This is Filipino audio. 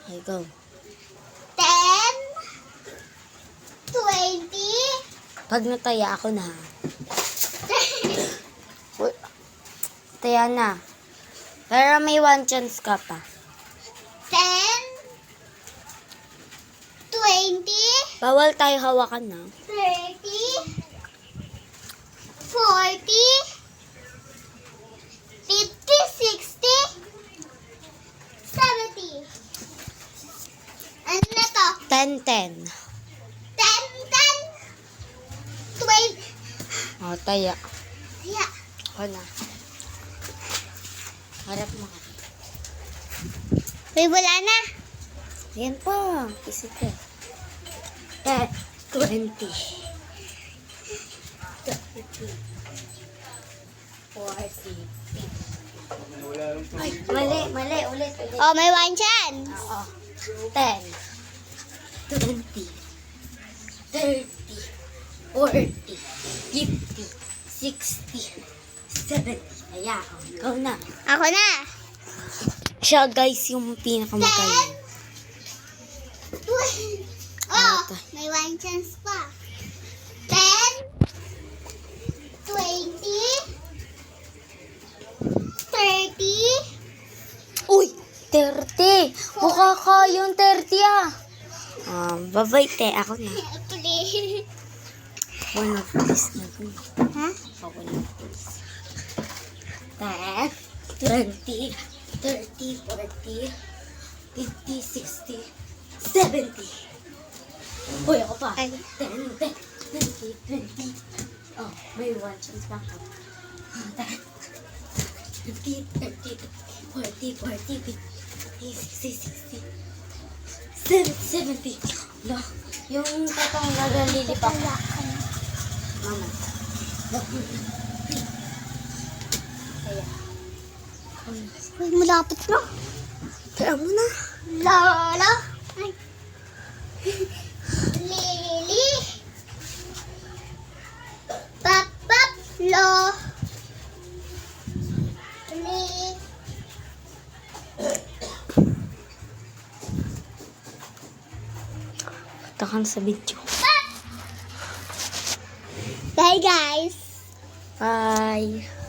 Okay, go. 10, 20, Pag nataya ako na. Uy, taya na. Pero may one chance ka pa. 10, 20, Bawal tayo hawakan na. 30, 40, 50, 60, 70. Ano na to? 10, 10. 10, 10, 20. O, taya. Yeah. Ako na. Harap mo ka. May wala na. Yan pa. Isip ko. 10, 20. 30. 40. Ay, mali. Ulit. Oh, may one chance. Oo. 10, 20, 30, 40, 50, 60, 70. Kaya, ikaw na. Ako na. Siya, guys, yung pinakamagaling. 20. Oh, Ito. may one chance pa. 10, 20, 30, Uy! 30! Mukha ka yung 30 ah! Babay te, ako na. please. Ako na, please na. Ha? Ako na, please. 10, 20, 30, 40, 50, 60, 70. Uy, ako pa. Ay. 10, 10, 20, 20. Oh, may one chance pa ako. 10, 20, 30, 40, 40, 50, 60, 70. No, yung tatang nagalilipak. Mama. Kaya. Uy, malapit na. Kaya mo na. Lola. Ay. Lili. Pap, lo. Li. Takan sa video. Bye, guys. Bye.